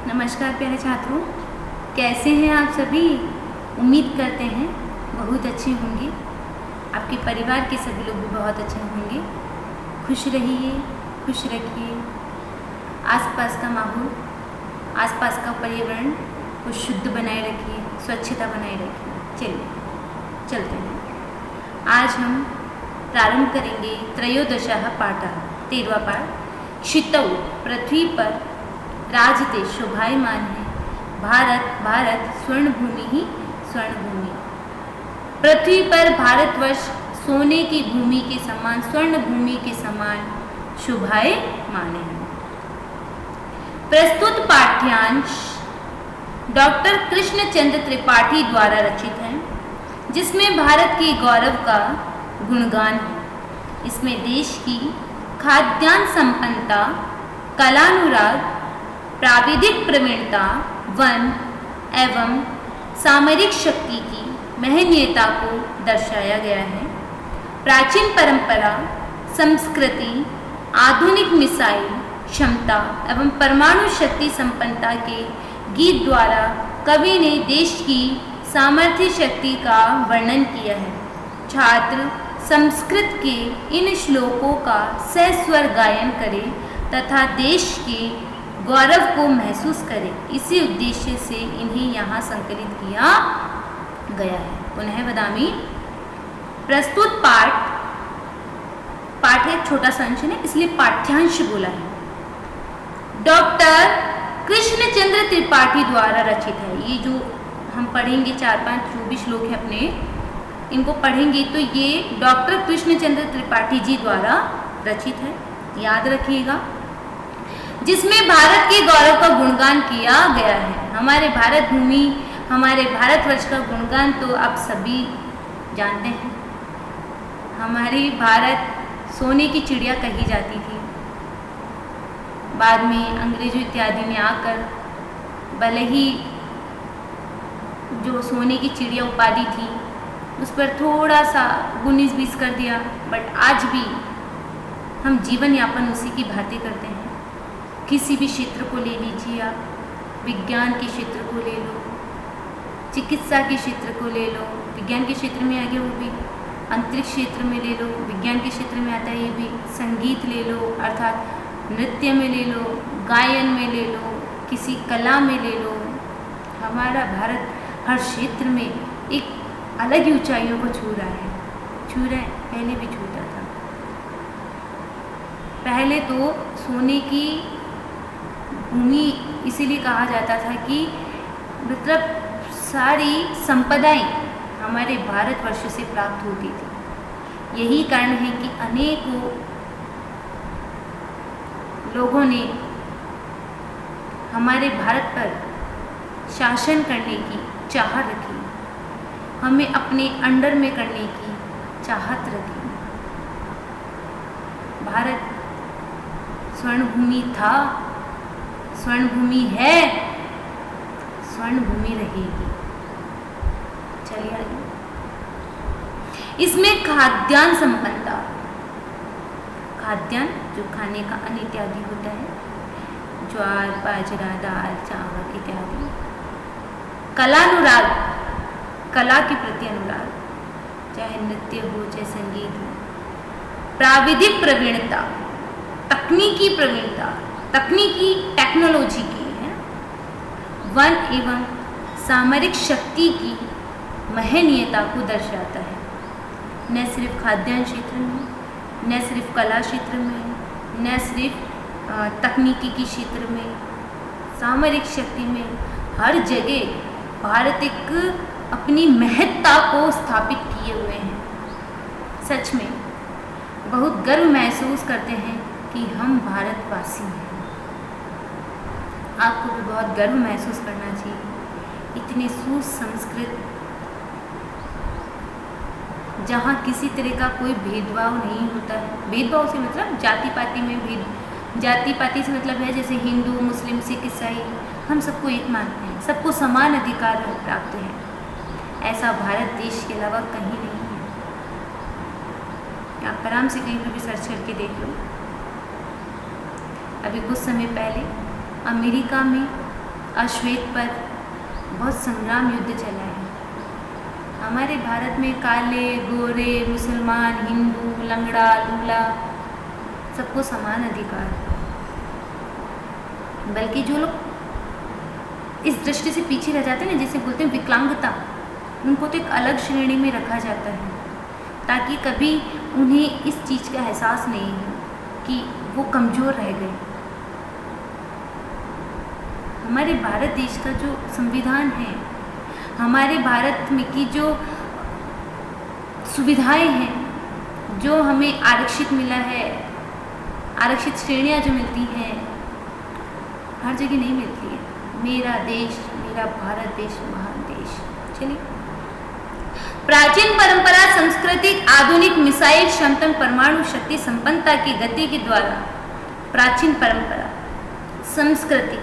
नमस्कार प्यारे छात्रों, कैसे हैं आप सभी। उम्मीद करते हैं बहुत अच्छे होंगे। आपके परिवार के सभी लोग भी बहुत अच्छे होंगे। खुश रहिए, खुश रखिए। आसपास का माहौल, आसपास का पर्यावरण को शुद्ध बनाए रखिए, स्वच्छता बनाए रखिए। चलिए चलते हैं। आज हम प्रारंभ करेंगे त्रयोदशः पाठः, 13वां पाठ। क्षितौ, पृथ्वी पर राजते शोभायमान है। भारत भारत स्वर्ण भूमि ही स्वर्ण भूमि। पृथ्वी पर भारतवर्ष सोने की भूमि के समान, स्वर्ण भूमि के समान शोभायमान है। प्रस्तुत पाठ्यांश डॉक्टर कृष्णचंद्र त्रिपाठी द्वारा रचित है, जिसमें भारत के गौरव का गुणगान है। इसमें देश की खाद्यान्न संपन्नता, कलानुराग, प्राविधिक प्रवीणता, वन एवं सामरिक शक्ति की महनीयता को दर्शाया गया है। प्राचीन परंपरा, संस्कृति, आधुनिक मिसाइल क्षमता एवं परमाणु शक्ति संपन्नता के गीत द्वारा कवि ने देश की सामर्थ्य शक्ति का वर्णन किया है। छात्र संस्कृत के इन श्लोकों का सस्वर गायन करें तथा देश के गौरव को महसूस करें। इसी उद्देश्य से इन्हें यहाँ संकलित किया गया है। पुनः बदामी। प्रस्तुत पाठ एक छोटा सा अंश है, इसलिए पाठ्यांश बोला है। डॉक्टर कृष्णचंद्र त्रिपाठी द्वारा रचित है। ये जो हम पढ़ेंगे 4-5 जो भी श्लोक है अपने, इनको पढ़ेंगे तो ये डॉक्टर कृष्णचंद्र त्रिपाठी जी द्वारा रचित है, याद रखिएगा। जिसमें भारत के गौरव का गुणगान किया गया है। हमारे भारत भूमि, हमारे भारतवर्ष का गुणगान तो आप सभी जानते हैं। हमारी भारत सोने की चिड़िया कही जाती थी। बाद में अंग्रेजों इत्यादि ने आकर भले ही जो सोने की चिड़िया उपाधि थी उस पर थोड़ा सा 19-20 कर दिया, बट आज भी हम जीवन यापन उसी की भांति करते हैं। किसी भी क्षेत्र को ले लीजिए आप, विज्ञान के क्षेत्र को ले लो, चिकित्सा के क्षेत्र को ले लो, विज्ञान के क्षेत्र में आगे वो भी, अंतरिक्ष क्षेत्र में ले लो, विज्ञान के क्षेत्र में आता है ये भी, संगीत ले लो अर्थात नृत्य में ले लो, गायन में ले लो, किसी कला में ले लो। हमारा भारत हर क्षेत्र में एक अलग ही ऊंचाइयों को छू रहा है, पहले भी छूता था। पहले तो सोने की भूमि इसीलिए कहा जाता था कि मतलब सारी संपदाएं हमारे भारतवर्ष से प्राप्त होती थी। यही कारण है कि अनेकों लोगों ने हमारे भारत पर शासन करने की चाह रखी, हमें अपने अंडर में करने की चाहत रखी। भारत स्वर्ण भूमि था, स्वर्ण भूमि है, स्वर्ण भूमि रहेगी। चलिए आगे। इसमें खाद्यान्न संपन्नता, खाद्यान्न जो खाने का अन्न इत्यादि होता है, ज्वार, बाजरा, दाल, चावल इत्यादि। कलानुराग, कला के प्रति अनुराग, चाहे नृत्य हो चाहे संगीत हो। प्राविधिक प्रवीणता, तकनीकी प्रवीणता, तकनीकी टेक्नोलॉजी की है। वन एवं सामरिक शक्ति की महनीयता को दर्शाता है। न सिर्फ खाद्यान्न क्षेत्र में, न सिर्फ कला क्षेत्र में, न सिर्फ तकनीकी के क्षेत्र में, सामरिक शक्ति में, हर जगह भारत एक अपनी महत्ता को स्थापित किए हुए हैं। सच में बहुत गर्व महसूस करते हैं कि हम भारतवासी हैं। आपको भी बहुत गर्व महसूस करना चाहिए। इतने सुसंस्कृत, जहाँ किसी तरह का कोई भेदभाव नहीं होता है। भेदभाव से मतलब जाति पाति में जाति पाति से मतलब है जैसे हिंदू, मुस्लिम, सिख, ईसाई, हम सबको एक मानते हैं, सबको समान अधिकार प्राप्त है। ऐसा भारत देश के अलावा कहीं नहीं है। आप आराम से कहीं पर भी सर्च करके देख लो। अभी कुछ समय पहले अमेरिका में अश्वेत पर बहुत संग्राम युद्ध चला है। हमारे भारत में काले गोरे मुसलमान हिंदू लंगड़ा लूला सबको समान अधिकार है। बल्कि जो लोग इस दृष्टि से पीछे रह जाते हैं ना, जिसे बोलते हैं विकलांगता, उनको तो एक अलग श्रेणी में रखा जाता है ताकि कभी उन्हें इस चीज़ का एहसास नहीं हो कि वो कमज़ोर रह गए। हमारे भारत देश का जो संविधान है, हमारे भारत में की जो सुविधाएं हैं, जो हमें आरक्षित मिला है, आरक्षित श्रेणियां जो मिलती हैं, हर जगह नहीं मिलती है। मेरा देश, मेरा भारत देश महान देश। चलिए, प्राचीन परंपरा सांस्कृतिक आधुनिक मिसाइल क्षमता परमाणु शक्ति संपन्नता की गति के द्वारा, प्राचीन परंपरा संस्कृति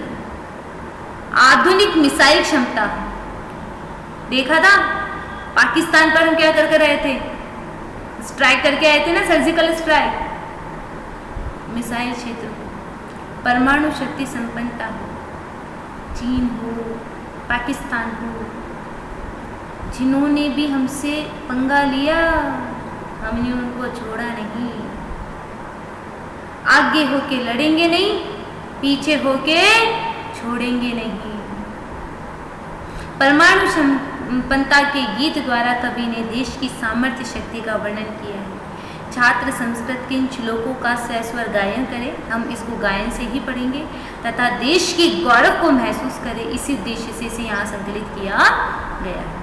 आधुनिक मिसाइल क्षमता देखा था। पाकिस्तान पर हम क्या कर रहे थे, स्ट्राइक करके आए थे ना, सर्जिकल स्ट्राइक। मिसाइल क्षेत्र हो, परमाणु शक्ति संपन्नता हो, चीन हो, पाकिस्तान हो, जिन्होंने भी हमसे पंगा लिया हमने उनको छोड़ा नहीं। आगे होके लड़ेंगे नहीं, पीछे होके छोड़ेंगे नहीं। परमाणु संपन्नता के गीत द्वारा कवि ने देश की सामर्थ्य शक्ति का वर्णन किया है। छात्र संस्कृत के इन श्लोकों का सस्वर गायन करें। हम इसको गायन से ही पढ़ेंगे तथा देश के गौरव को महसूस करें। इसी उद्देश्य से इसे यहाँ संकलित किया गया है।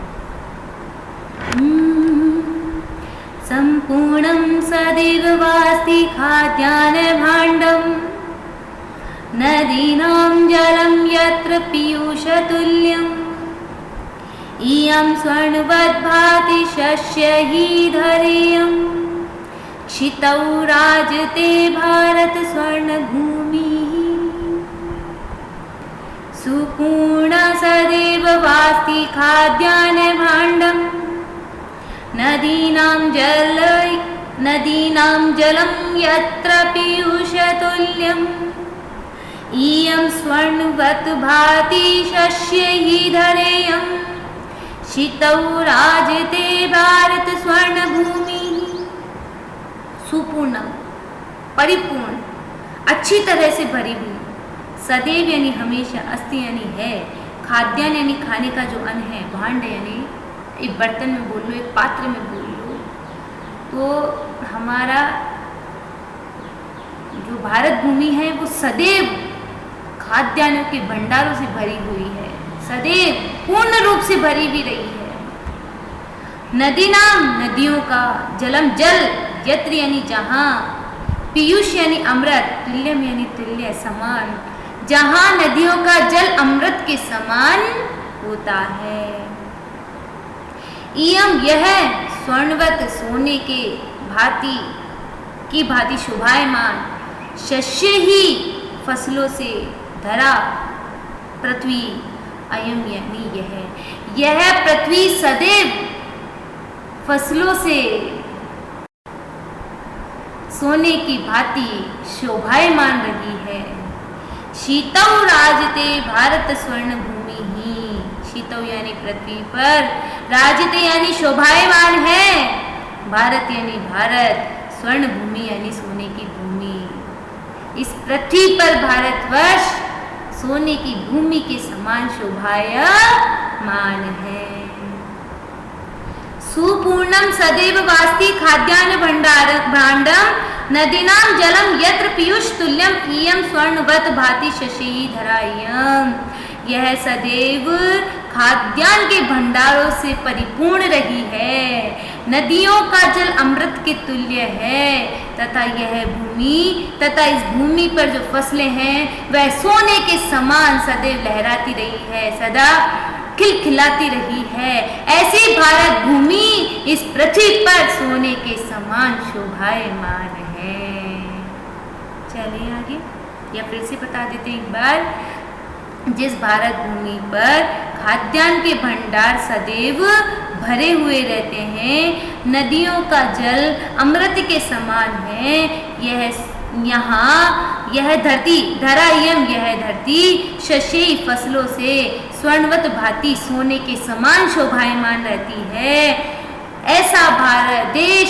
संपूर्णं सदैव वास्ति खाद्यान्न भाण्डं नदीनां जलं यत्र पीयूषतुल्यम् इयं स्वर्णवत् भाति शस्यैः धरेयम् क्षितौ राजते भारत स्वर्णभूमिः सुपूर्ण सदैव वास्ति खाद्यान्न भाण्डं नदीनां जलं यत्र पीयूषतुल्यम् इयं स्वर्णवत् भाति शस्यैः धरेयम् क्षितौ राजते भारत स्वर्णभूमि। सुपूर्ण, परिपूर्ण, अच्छी तरह से भरी हुई, सदैव यानी हमेशा, अस्ति यानी है, खाद्यान्न यानी खाने का जो अन्न है, भांड यानी एक बर्तन में बोल लो, एक पात्र में बोल लो, तो हमारा जो भारत भूमि है वो सदैव खाद्यान्नों के भंडारों से भरी हुई है, सदैव पूर्ण रूप से भरी भी रही है। नदी नाम, नदियों का, जलम जल, यत्र यानी जहाँ, पीयूष यानी अमृत, तुल्यम यानी तुल्य, समान, जहाँ नदियों का जल अमृत के समान होता है। इयम यह स्वर्णवत, सोने के भांति की भांति शोभायमान, शस्य ही फसलों से धरा पृथ्वी, अयम यानी यह पृथ्वी सदैव फसलों से सोने की भांति शोभायमान रही है। शीतौ राजते भारत स्वर्ण भूमि ही, शीतौ यानी पृथ्वी पर, राजते यानी शोभायमान है, भारत यानी भारत, स्वर्ण भूमि यानी सोने की भूमि। इस पृथ्वी पर भारतवर्ष सोने की भूमि के समान शोभायमान है। सुपूर्णम सदैव वास्ति खाद्यान्न भाण्डम नदीनां जलम यत्र पीयूष तुल्यम इयं स्वर्णवत भाति शशि धरायम। यह सदैव खाद्यान्न के भंडारों से परिपूर्ण रही है, नदियों का जल अमृत के तुल्य है, तथा यह भूमि, तथा इस भूमि पर जो फसलें हैं वह सोने के समान सदैव लहराती रही है, सदा खिलखिलाती रही है। ऐसी भारत भूमि इस पृथ्वी पर सोने के समान शोभायमान है। चलिए आगे, या फिर से बता देते हैं एक बार। जिस भारत भूमि पर खाद्यान्न के भंडार सदैव भरे हुए रहते हैं, नदियों का जल अमृत के समान है, यह यहाँ यह धरती, धरा इयम यह धरती, शशि फसलों से स्वर्णवत भांति सोने के समान शोभायमान रहती है। ऐसा भारत देश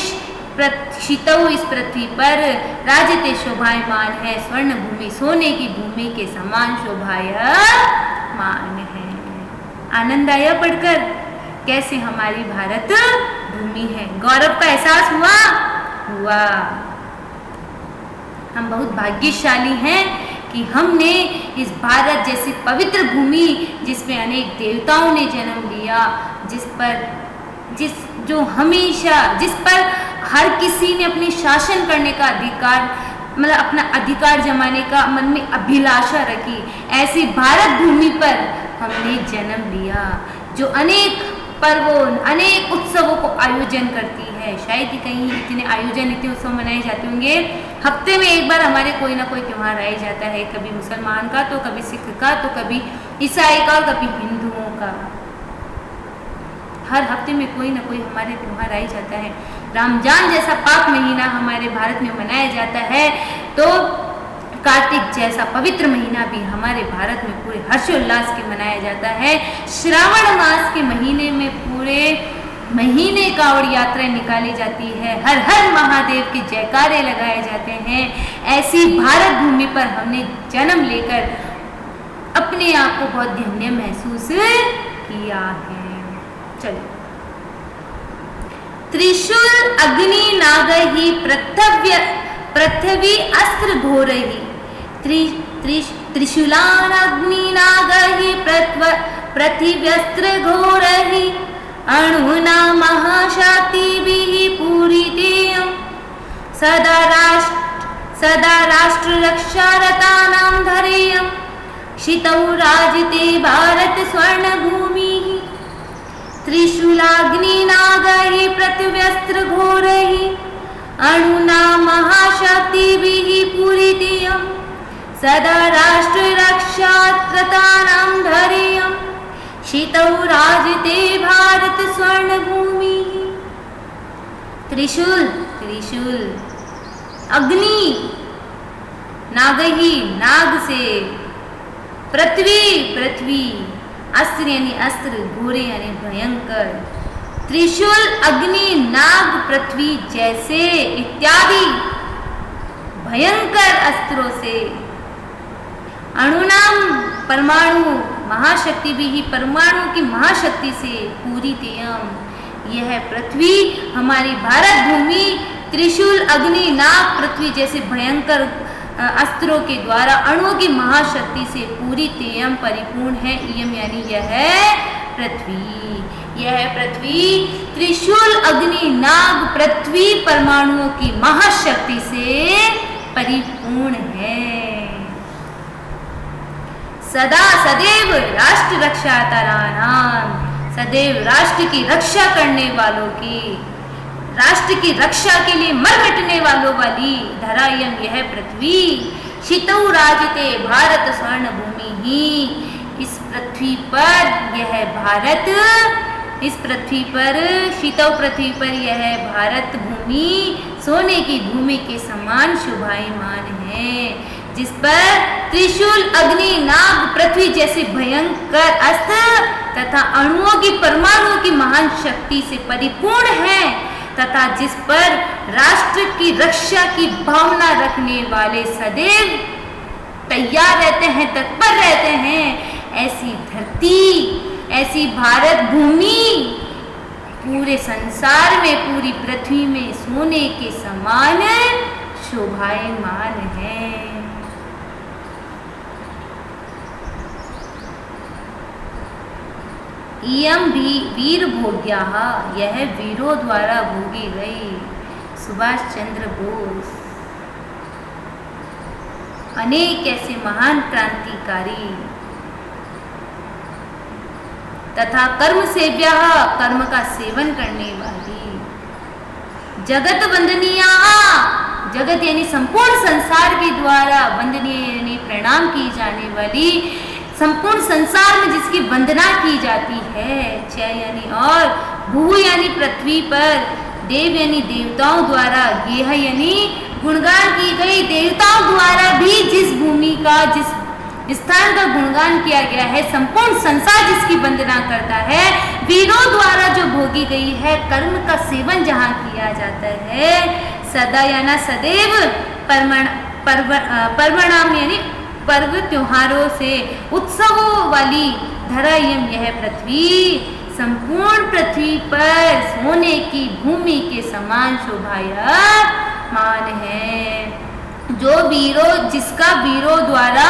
शितौ इस पृथ्वी पर राजते शोभायमान है, स्वर्ण भूमि सोने की भूमि के समान शोभायमान है। आनंद आया पढ़कर कैसे हमारी भारत भूमि है, गौरव का एहसास हुआ। हम बहुत भाग्यशाली हैं कि हमने इस भारत जैसी पवित्र भूमि, जिसमें अनेक देवताओं ने जन्म लिया, जिस पर हर किसी ने अपनी शासन करने का अधिकार, मतलब अपना अधिकार जमाने का मन में अभिलाषा रखी, ऐसी भारत भूमि पर हमने जन्म लिया, जो अनेक पर्वों, अनेक उत्सवों को आयोजन करती है। शायद ही कहीं इतने उत्सव मनाए जाते होंगे। हफ्ते में एक बार हमारे कोई ना कोई त्यौहार आ जाता है, कभी मुसलमान का, तो कभी सिख का, तो कभी ईसाई का, और कभी हिंदुओं का। हर हफ्ते में कोई ना कोई हमारे त्यौहार आ जाता है। रमजान जैसा पाक महीना हमारे भारत में मनाया जाता है, तो कार्तिक जैसा पवित्र महीना भी हमारे भारत में पूरे हर्षोल्लास के मनाया जाता है। श्रावण मास के महीने में पूरे महीने कांवड़ यात्राएं निकाली जाती है, हर हर महादेव के जयकारे लगाए जाते हैं। ऐसी भारत भूमि पर हमने जन्म लेकर अपने आप को बहुत धन्य महसूस किया है। चलो, त्रिशूल अग्नि नागहि पृथ्वी अस्त्र घोरहि, त्रिशूलाग्नि नागहि पृथिव्यस्त्र घोरहि, अणुना महाशक्तिभिः पूरितेयं, सदा राष्ट्र रक्षारतानां धैर्यं, शितौ राजते भारत स्वर्णभूमिः, त्रिशूलाग्नि नागहि पृथिव्यस्त्र घोरहि, अणुना महाशक्तिभिः पूरितेयं, सदा राष्ट्र रक्षारतानां धैर्यं, शितौ राजते भारत स्वर्णभूमि। त्रिशूल, त्रिशूल, अग्नि, नागही, नाग से, पृथ्वी, पृथ्वी, अस्त्र यानी अस्त्र, घोरे यानी भयंकर। त्रिशूल, अग्नि, नाग, पृथ्वी जैसे इत्यादि भयंकर अस्त्रों से, अणुनाम परमाणु, महाशक्ति भी ही परमाणु की महाशक्ति से पूरी तेयम, यह पृथ्वी हमारी भारत भूमि त्रिशूल, अग्नि, नाग, पृथ्वी जैसे भयंकर अस्त्रों के द्वारा अणुओं की महाशक्ति से पूरी तेयम परिपूर्ण है। इयम यानी यह पृथ्वी, यह पृथ्वी त्रिशूल, अग्नि, नाग, पृथ्वी परमाणुओं की महाशक्ति से परिपूर्ण है। सदा सदैव राष्ट्र रक्षातराणाम, सदैव राष्ट्र की रक्षा करने वालों की, राष्ट्र की रक्षा के लिए मर मिटने वालों वाली धरायम यह पृथ्वी, शितौ राजते भारत स्वर्ण भूमि ही, इस पृथ्वी पर यह भारत, इस पृथ्वी पर शितौ पृथ्वी पर यह भारत भूमि सोने की भूमि के समान शोभायमान है, जिस पर त्रिशूल, अग्नि, नाग, पृथ्वी जैसे भयंकर अस्त्र तथा अणुओं की परमाणुओं की महान शक्ति से परिपूर्ण है, तथा जिस पर राष्ट्र की रक्षा की भावना रखने वाले सदैव तैयार रहते हैं, तत्पर रहते हैं। ऐसी धरती, ऐसी भारत भूमि पूरे संसार में, पूरी पृथ्वी में सोने के समान शोभायमान है। इयम भी वीर भोग्याः, यह वीरों द्वारा भोगी गई। सुभाष चंद्र बोस। अनेक ऐसे महान क्रांतिकारी तथा कर्म सेव्याः, कर्म का सेवन करने वाली, जगत वंदनीया, जगत यानी संपूर्ण संसार के द्वारा, वंदनीय यानी प्रणाम की जाने वाली, संपूर्ण संसार में जिसकी वंदना की जाती है। च यानी और, भू यानी पृथ्वी पर, देव यानी देवताओं द्वारा, गेह यानी गुणगान की गई, देवताओं द्वारा भी जिस भूमि का, जिस स्थान का गुणगान किया गया है, संपूर्ण संसार जिसकी वंदना करता है, वीरों द्वारा जो भोगी गई है, कर्म का सेवन जहाँ किया जाता है, सदा याना सदैव पर्वणाम यानी पर्व त्योहारों से उत्सवों वाली धरा यह पृथ्वी संपूर्ण पृथ्वी पर सोने की भूमि के समान शोभायमान है। जो वीरों, जिसका वीरों द्वारा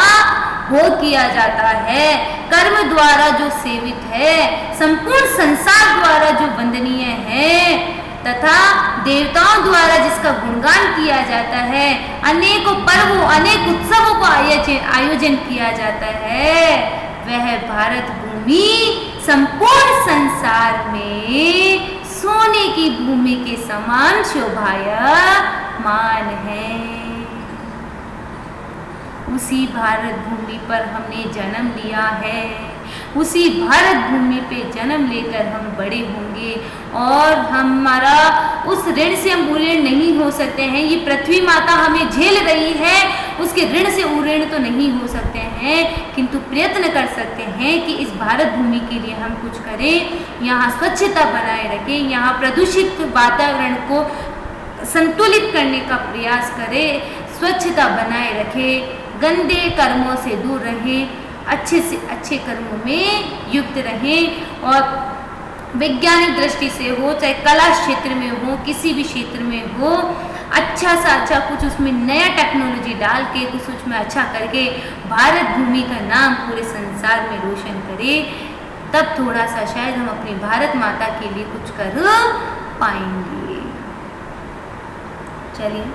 भोग किया जाता है, कर्म द्वारा जो सेवित है, संपूर्ण संसार द्वारा जो वंदनीय है, तथा देवताओं द्वारा जिसका गुणगान किया जाता है, अनेकों पर्वों, अनेक उत्सवों को आयोजन किया जाता है, वह भारत भूमि संपूर्ण संसार में सोने की भूमि के समान शोभायमान है। उसी भारत भूमि पर हमने जन्म लिया है, उसी भारत भूमि पे जन्म लेकर हम बड़े होंगे और हमारा उस ऋण से हम उऋण नहीं हो सकते हैं। ये पृथ्वी माता हमें झेल रही है, उसके ऋण से उऋण तो नहीं हो सकते हैं, किंतु प्रयत्न कर सकते हैं कि इस भारत भूमि के लिए हम कुछ करें, यहाँ स्वच्छता बनाए रखें, यहाँ प्रदूषित वातावरण को संतुलित करने का प्रयास करें, स्वच्छता बनाए रखें, गंदे कर्मों से दूर रहें, अच्छे से अच्छे कर्मों में युक्त रहें और वैज्ञानिक दृष्टि से हो, चाहे कला क्षेत्र में हो, किसी भी क्षेत्र में हो, अच्छा सा अच्छा कुछ उसमें नया टेक्नोलॉजी डाल के कुछ उसमें अच्छा करके भारत भूमि का नाम पूरे संसार में रोशन करें, तब थोड़ा सा शायद हम अपनी भारत माता के लिए कुछ कर पाएंगे। चलिए,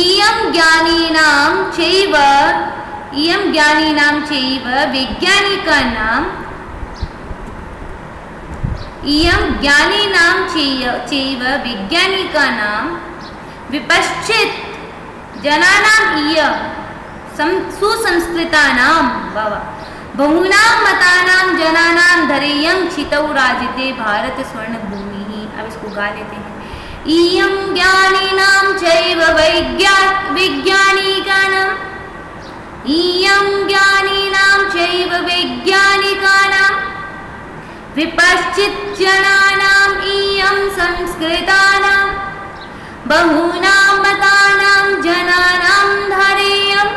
इयं ज्ञानीनां चैव वैज्ञानिकानां विपश्चित जनानां सुसंस्कृतानां बहुनां मतानां जनानां धैर्यं क्षितौ राजते भारत स्वर्ण भूमि। अब इसको गा लेते हैं। इयं ज्ञानिनां चैव वैज्ञानिकानां विपश्चित जनानां इयं संस्कृतानां बहूनां मतानां जनानां धैर्यं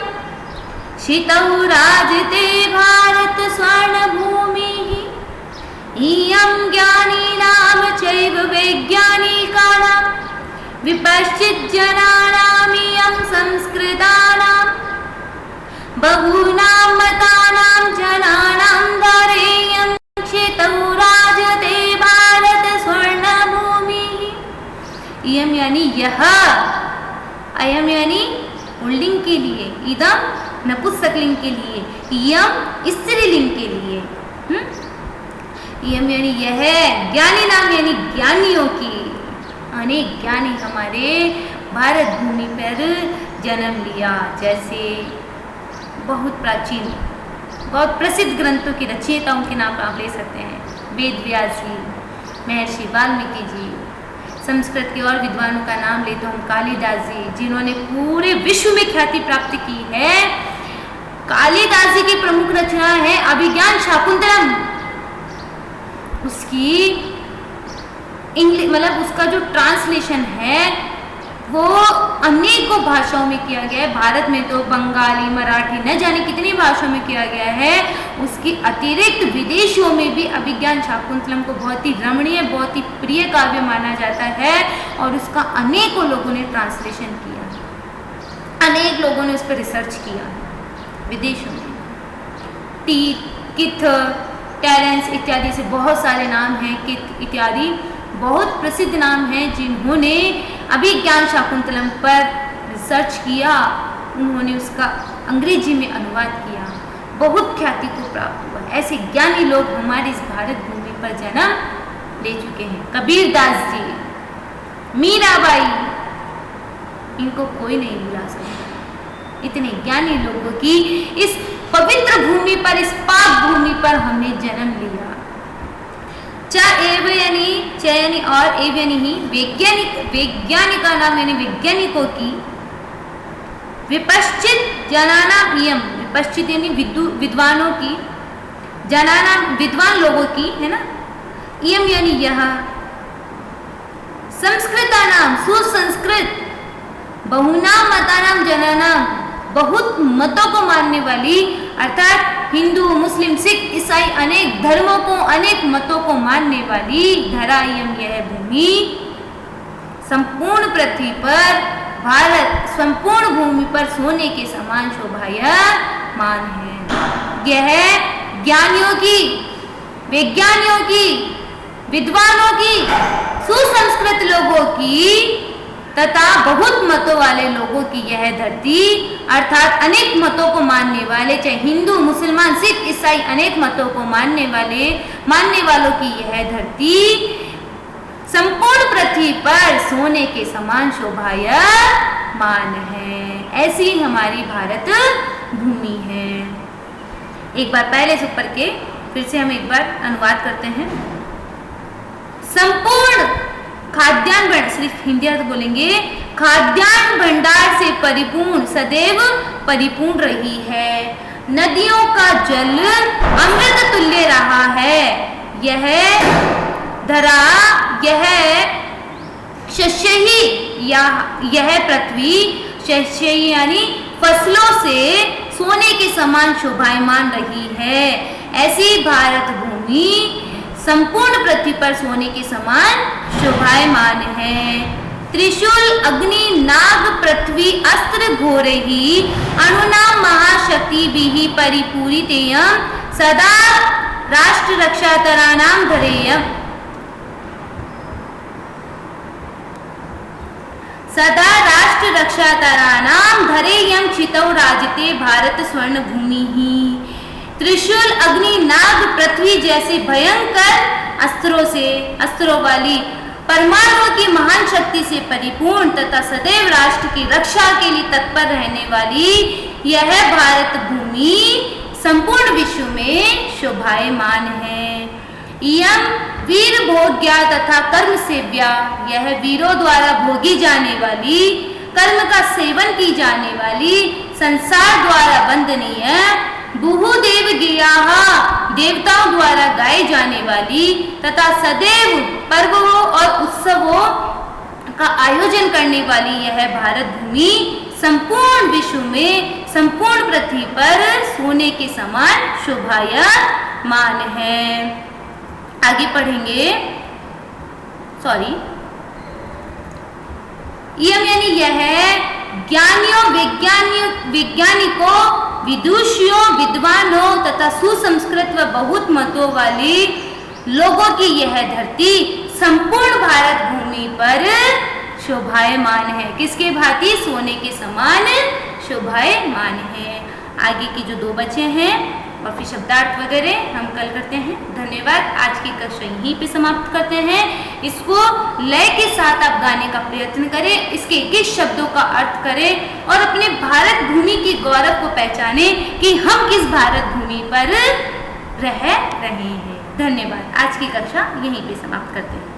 क्षितौ राजते भारत स्वर्ण भूमिः। इयं ज्ञानिनां चैव वैज्ञानिकानां विपश्चित जनानां इयं संस्कृतानां बहूनां मतानां जनानां धैर्यं क्षितौ राजते भारत स्वर्ण भूमिः। इयं यानी यह, अयम यानी पुल्लिंग के लिए, इदम नपुंसकलिंग के लिए, इयम स्त्रीलिंग के लिए, इयम यानी यह, ज्ञानी नाम यानी ज्ञानियों की, अनेक ज्ञानी हमारे भारत भूमि पर जन्म लिया। जैसे बहुत प्राचीन, बहुत प्रसिद्ध ग्रंथों के रचयिताओं के नाम आप ले सकते हैं, वेद व्यास जी, महर्षि वाल्मीकि जी। संस्कृत के और विद्वानों का नाम ले तो हम कालिदास जी, जिन्होंने पूरे विश्व में ख्याति प्राप्त की है। कालिदास जी की प्रमुख रचना है अभिज्ञान शाकुंतलम। उसकी इंग्लिश मतलब उसका जो ट्रांसलेशन है वो अनेकों भाषाओं में किया गया है। भारत में तो बंगाली, मराठी, न जाने कितनी भाषाओं में किया गया है। उसके अतिरिक्त विदेशों में भी अभिज्ञान शाकुंतलम को बहुत ही रमणीय, बहुत ही प्रिय काव्य माना जाता है और उसका अनेकों लोगों ने ट्रांसलेशन किया, अनेक लोगों ने उस पर रिसर्च किया विदेशों में। किथ, टेरेंस इत्यादि से बहुत सारे नाम हैं, किथ इत्यादि बहुत प्रसिद्ध नाम हैं जिन्होंने अभिज्ञान शाकुंतलम पर रिसर्च किया। उन्होंने उसका अंग्रेजी में अनुवाद किया, बहुत ख्याति को प्राप्त हुआ। ऐसे ज्ञानी लोग हमारे इस भारत भूमि पर जन्म ले चुके हैं। कबीरदास जी, मीराबाई, इनको कोई नहीं भुला सकता। इतने ज्ञानी लोगों की इस पवित्र भूमि पर, इस पाक भूमि पर हमने जन्म लिया। च एव यानी च यानी और एव यानी ही वैज्ञानिका नाम यानी वैज्ञानिकों की विपश्चित जनाना इयम, विपश्चित यानी विद्वानों की, जनाना विद्वान लोगों की, है ना, इयम यानी यह, संस्कृता नाम सुसंस्कृत, बहुनाम मतानाम जनानाम बहुत मतों को मानने वाली, अर्थात हिंदू मुस्लिम सिख ईसाई अनेक धर्मों को अनेक मतों को मानने वाली धरा इयम यह भूमि, संपूर्ण पृथ्वी पर भारत संपूर्ण भूमि पर सोने के समान शोभायमान है। यह ज्ञानियों की, वैज्ञानिकों की, विद्वानों की, सुसंस्कृत लोगों की तथा बहुत मतों वाले लोगों की यह धरती, अर्थात अनेक मतों को मानने वाले, चाहे हिंदू मुसलमान सिख ईसाई अनेक मतों को मानने वालों की यह धरती संपूर्ण पृथ्वी पर सोने के समान शोभायमान है। ऐसी हमारी भारत भूमि है। एक बार पहले से ऊपर के फिर से हम एक बार अनुवाद करते हैं। संपूर्ण खाद्यान्न भंडार, सिर्फ हिंदी अर्थ बोलेंगे, खाद्यान्न भंडार से परिपूर्ण सदैव परिपूर्ण रही है। नदियों का जल अमृत तुल्य रहा है। यह धरा, यह शस्यही, यह पृथ्वी शस्यही यानी फसलों से सोने के समान शोभायमान रही है। ऐसी भारत भूमि संपूर्ण पृथ्वी पर सोने के समान शोभायमान है। त्रिशूल अग्नि नाग पृथ्वी अस्त्र घोरैहि अणुनां महाशक्तिभिः परिपूरितेयं सदा राष्ट्र रक्षातराणां धरेयम्, सदा राष्ट्र रक्षातराणां धरेयं क्षितौ राजते भारत स्वर्ण भूमि। त्रिशूल अग्नि नाग पृथ्वी जैसे भयंकर अस्त्रों वाली परमाणुओं की महान शक्ति से परिपूर्ण तथा सदैव राष्ट्र की रक्षा के लिए तत्पर रहने वाली यह भारत भूमि संपूर्ण विश्व में शोभायमान है। इयं वीर भोग्या तथा कर्म सेव्या, यह वीरों द्वारा भोगी जाने वाली, कर्म का सेवन की जाने वाली, संसार द्वारा वंदनीय, बहुदेव गेयाः, देवताओं द्वारा गाए जाने वाली तथा सदैव पर्वों और उत्सवों का आयोजन करने वाली यह भारत भूमि संपूर्ण विश्व में संपूर्ण पृथ्वी पर सोने के समान शोभायमान है। आगे पढ़ेंगे, इयम यानी यह ज्ञानियों, वैज्ञानिकों, विदुषियों, विद्वानों तथा सुसंस्कृत व बहुत मतों वाले लोगों की यह धरती संपूर्ण भारत भूमि पर शोभायमान है। किसके भांति? सोने के समान शोभायमान है। आगे की जो 2 बचे हैं और फिर शब्दार्थ वगैरह हम कल करते हैं। धन्यवाद। आज की कक्षा यहीं पे समाप्त करते हैं। इसको लय के साथ आप गाने का प्रयत्न करें, इसके किस शब्दों का अर्थ करें और अपने भारत भूमि के गौरव को पहचाने कि हम किस भारत भूमि पर रह रहे हैं। धन्यवाद। आज की कक्षा यहीं पे समाप्त करते हैं।